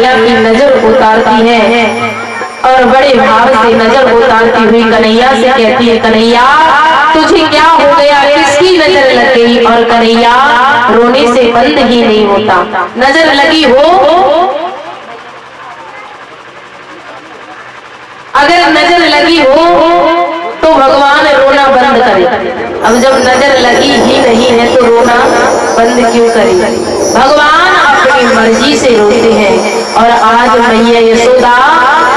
कन्हैया की नजर उतारती है और बड़े भाव से नजर उतारती हुई कन्हैया से कहती है, कन्हैया तुझे क्या हो गया, किसकी नजर लग गई? और कन्हैया रोने से बंद ही नहीं होता। नजर लगी हो, अगर नजर लगी हो तो भगवान रोना बंद करे। अब जब नजर लगी ही नहीं है तो रोना बंद क्यों करे? भगवान अपनी मर्जी से रोते हैं। और आज मैया यशोदा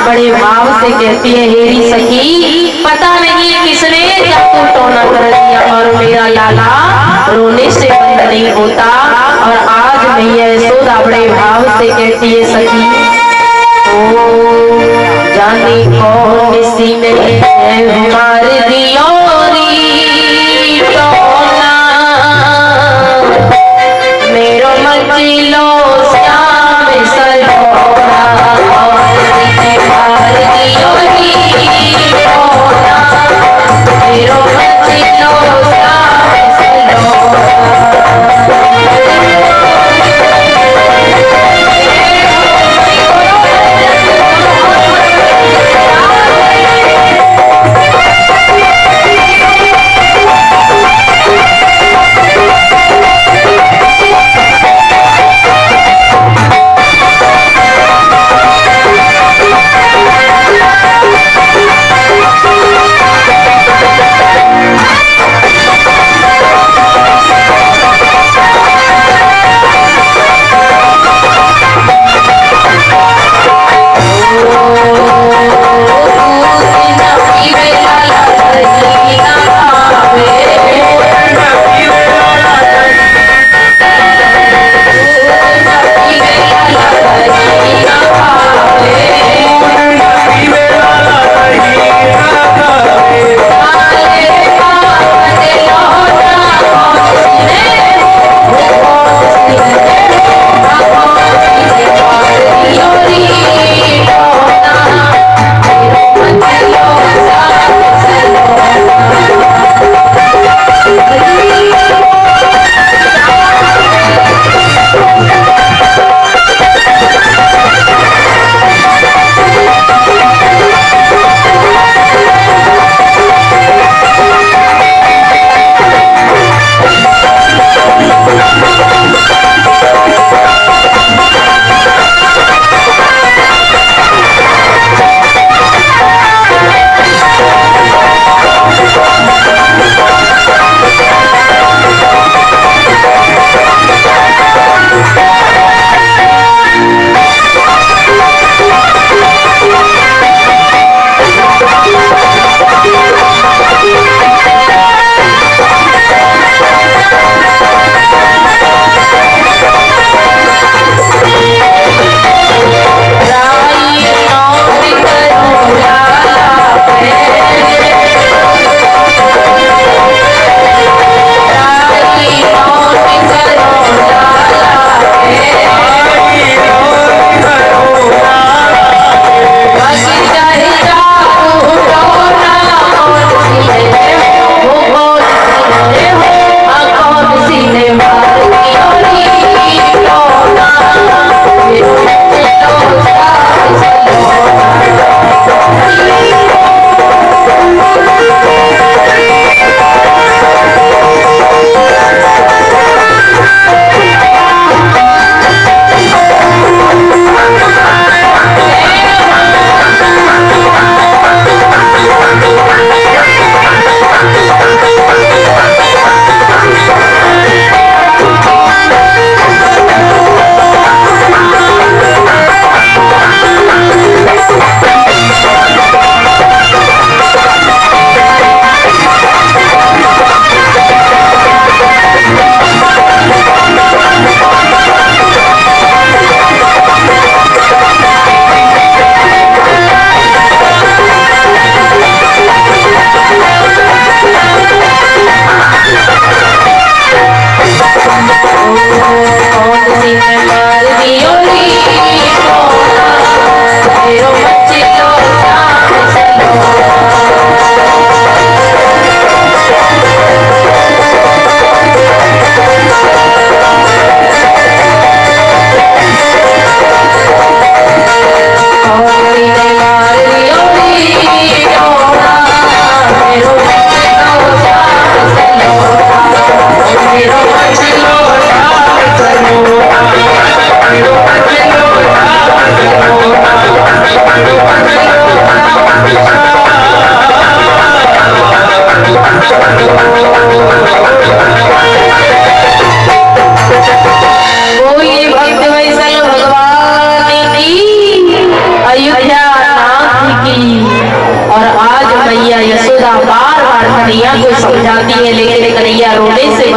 बड़े भाव से कहती है, हेरी सखी पता नहीं किसने जादू टोना कर दिया और मेरा लाला रोने से बंद नहीं होता। और आज मैया यशोदा बड़े भाव से कहती है, सखी ओ जाने कौन किसी ने मार दिया टोना, मेरो मचलो श्याम सलोना, मार दियो टोना, मेरो मचलो श्याम सलोना।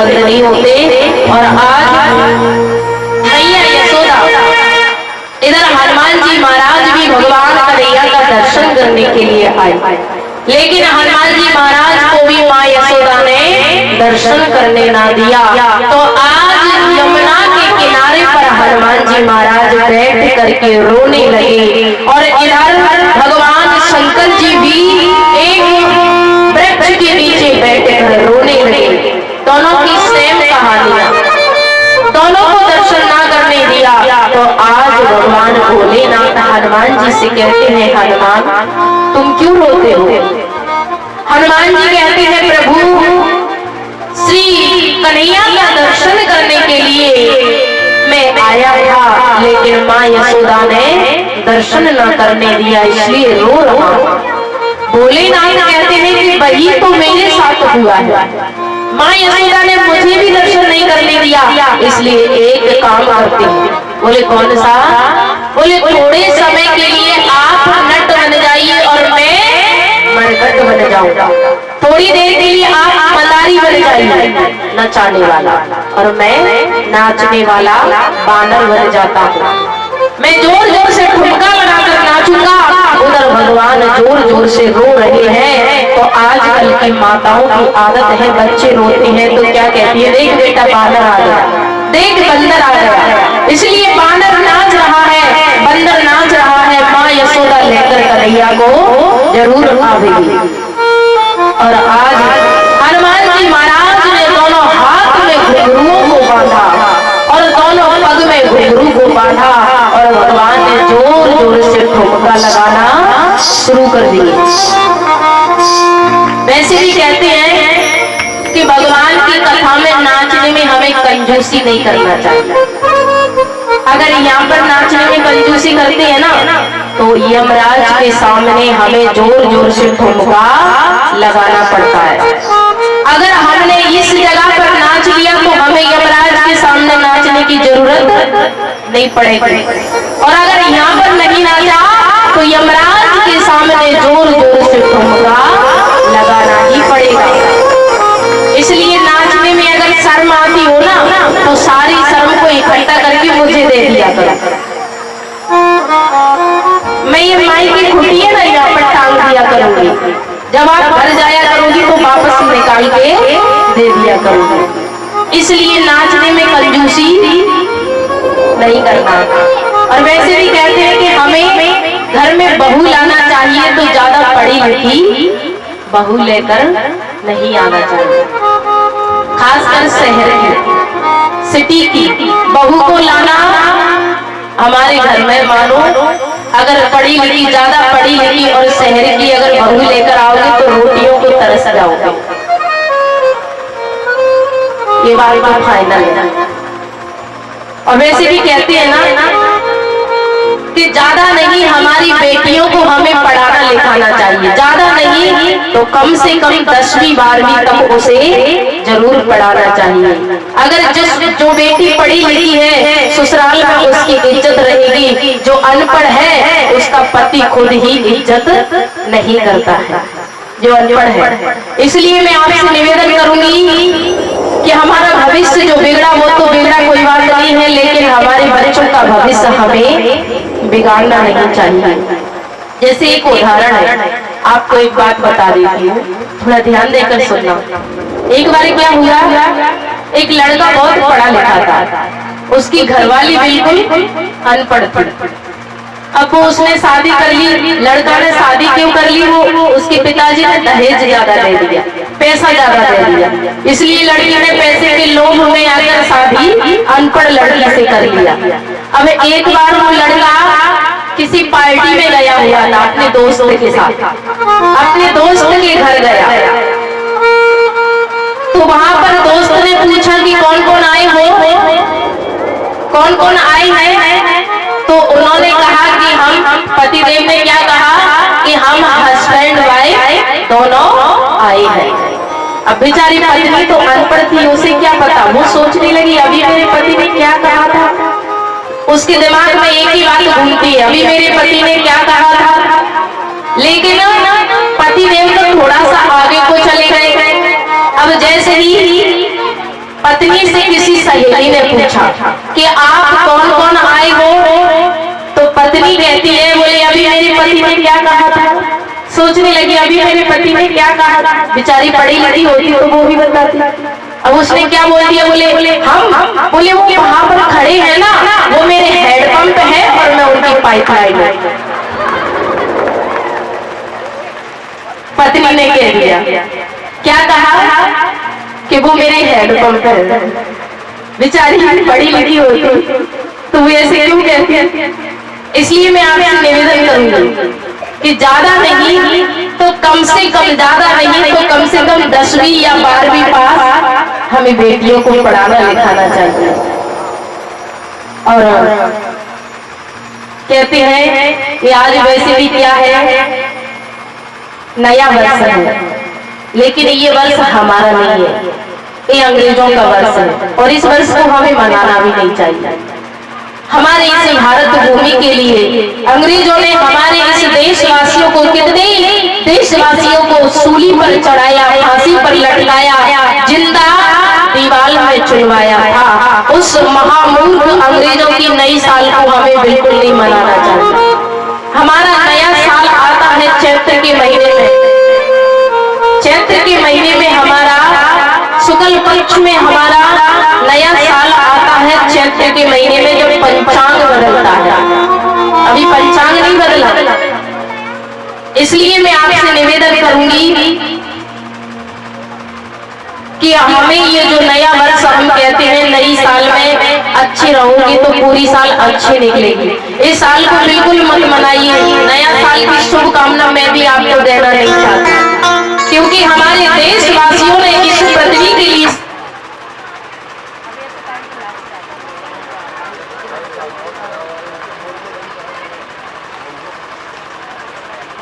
बंद नहीं होते। और आज मैया यशोदा इधर हनुमान जी महाराज भी भगवान कन्हैया का दर्शन करने के लिए आए, लेकिन हनुमान जी महाराज को भी माँ यशोदा ने दर्शन करने ना दिया। तो आज यमुना के किनारे पर हनुमान जी महाराज बैठ करके रोने लगे और इधर भगवान शंकर जी भी एक वृक्ष के नीचे बैठ कर रोने लगे। दोनों की सेम कहानियां, दोनों को दर्शन ना करने दिया। तो आज भगवान भोलेनाथ हनुमान जी से कहते हैं, हनुमान तुम क्यों रोते हो? हनुमान जी कहते हैं, प्रभु श्री कन्हैया का दर्शन करने के लिए मैं आया था, लेकिन माँ यशोदा ने दर्शन न करने दिया, इसलिए रो रहा हूं। भोलेनाथ कहते हैं कि वही तो मेरे साथ हुआ है, माँ यशोदा ने मुझे भी दर्शन नहीं करने दिया, इसलिए एक काम करते हैं। बोले कौन सा? बोले थोड़े समय के लिए आप नट बन जाइए और मैं मरकट बन जाऊंगा। थोड़ी देर के लिए आप मदारी बन जाइए, नचाने वाला, और मैं नाचने वाला बानर बन जाता हूँ। मैं जोर जोर से ठुमका लगाकर नाचूंगा। उधर भगवान जोर जोर से रो रहे हैं। तो आजकल की माताओं की आदत है, बच्चे रोते हैं तो क्या कहती है, देख बेटा बानर आ गया, देख बंदर आ गया। इसलिए बानर नाच रहा है, बंदर नाच रहा है, माँ यशोदा लेकर कन्हैया को जरूर आवेगी। और आज हनुमान जी महाराज ने दोनों हाथ में घुंघरुओं को बांधा और दोनों पग में घुंघरू को बांधा और भगवान ने जोर जोर से ठुमका लगाना शुरू कर दिए। वैसे भी कहते हैं कि भगवान की कथा में नाचने में हमें कंजूसी नहीं करना चाहिए। अगर यहाँ पर नाचने में कंजूसी करते हैं ना, तो यमराज के सामने हमें जोर जोर से ठुमका लगाना पड़ता है। अगर हमने इस जगह पर नाच लिया तो हमें यमराज के सामने नाचने की जरूरत नहीं पड़ेगी। और अगर यहाँ पर नहीं नाचा तो यमराज के सामने जोर जोर से ठुमका लगाना ही पड़ेगा। इसलिए नाचने में अगर शर्म आती हो ना, तो सारी शर्म को इकट्ठा करके मुझे दे दिया करो। मैं ये माई की खुटियां ना यहाँ पर टांग दिया करूंगी, जब आप घर जाया करूंगी तो वापस निकाल के दे दिया करूंगी। इसलिए नाचने में कंजूसी नहीं करना। और वैसे भी कहते हैं कि हमें घर में बहू लाना चाहिए तो ज्यादा पढ़ी लिखी बहू लेकर नहीं आना चाहिए। खासकर शहर की, सिटी की बहू को लाना हमारे घर में, मानो अगर पढ़ी लिखी, ज्यादा पढ़ी लिखी और शहर की अगर बहू लेकर आओगे तो रोटियों को तरस जाओगे। ये बात तो फाइनल है। और वैसे भी कहते हैं ना कि ज्यादा नहीं हमारी बेटियों को हमें पढ़ाना लिखाना चाहिए, ज्यादा नहीं तो कम से कम 10वीं 12वीं तक उसे जरूर पढ़ाना चाहिए। अगर जो बेटी पढ़ी लिखी है ससुराल में उसकी इज्जत रहेगी, जो अनपढ़ है उसका पति खुद ही इज्जत नहीं करता है, जो अनपढ़ है। इसलिए मैं आपसे निवेदन करूंगी कि हमारा भविष्य जो बिगड़ा वो तो बिगड़ा, कोई बात नहीं है, लेकिन हमारे बच्चों का भविष्य हमें बिगाड़ना नहीं चाहिए। जैसे एक उदाहरण है, आपको एक बात बता देती हूँ, थोड़ा ध्यान देकर सुनना। एक बार क्या हुआ, एक लड़का बहुत पढ़ा लिखा था, उसकी घरवाली बिल्कुल अनपढ़ थी। अब वो उसने शादी कर ली। लड़का ने शादी क्यों कर ली, वो उसके पिताजी ने दहेज ज्यादा दे दिया, पैसा ज्यादा दे दिया, इसलिए लड़की ने पैसे के लोभ में आकर शादी अनपढ़ लड़की से कर लिया। अब एक बार वो लड़का किसी पार्टी में गया हुआ था अपने दोस्त के साथ, अपने दोस्त के घर गया, तो वहां पर दोस्त ने पूछा कि कौन कौन आए हो, कौन कौन आए हैं, तो उन्होंने कहा कि हम, पतिदेव ने क्या कहा कि हम हस्बैंड वाइफ दोनों आए हैं। अब बेचारी पत्नी तो अनपढ़ थी, उसे क्या पता, वो सोचने लगी अभी मेरे पति ने क्या कहा था। उसके दिमाग में एक ही बात घूमती है, अभी मेरे पति ने क्या कहा था। लेकिन पतिदेव तो थोड़ा सा आगे को चले गए। अब जैसे ही पत्नी से किसी सहेली ने पूछा कि आप कौन कौन आए हो? तो पत्नी कहती है, बोले अभी मेरे पति ने क्या कहा था। सोचने लगी अभी मेरे पति ने क्या कहा था, बेचारी पढ़ी लिखी होती तो वो भी बताती। अब उसने क्या बोल दिया, बोले हम बोले वो वहां पर खड़े हैं ना, वो मेरे हैंडपंप है और मैं उनकी पाइपलाइन हूं। पत्नी ने कह दिया, क्या कहा कि वो मेरे हैंडपंप है। बेचारी पढ़ी लिखी होती तो वो ऐसे क्यों कहती है। इसलिए मैं आपसे निवेदन करूंगी कि ज्यादा नहीं तो कम से कम, ज्यादा नहीं तो कम से कम 10वीं या 12वीं पास हमें बेटियों को पढ़ाना लिखाना चाहिए। और कहते हैं कि आज वैसे भी क्या है, नया वर्ष है, लेकिन ये वर्ष हमारा नहीं है, ये अंग्रेजों का वर्ष है और इस वर्ष को हमें मनाना भी नहीं चाहिए। हमारे इस भारत भूमि के लिए अंग्रेजों ने हमारे इस देशवासियों को, कितने देशवासियों को सूली पर चढ़ाया, फांसी पर लटकाया, जिंदा दीवार में चुनवाया था। उस महामूर्ख अंग्रेजों की नई साल को हमें बिल्कुल नहीं मनाना चाहिए। हमारा नया साल आता है चैत्र के महीने में। चैत्र के महीने में हमारा शुक्ल पक्ष में हमारा नया साल आता है चैत्र के महीने में, जब पंचांग बदलता है। अभी पंचांग नहीं बदला, इसलिए मैं आपसे निवेदन करूंगी कि हमें ये जो नया वर्ष हम कहते हैं, नई साल में अच्छी रहोगी तो पूरी साल अच्छी निकलेगी। इस साल को बिल्कुल मत मनाइए। नया साल की शुभकामना मैं भी आपको देना नहीं चाहती।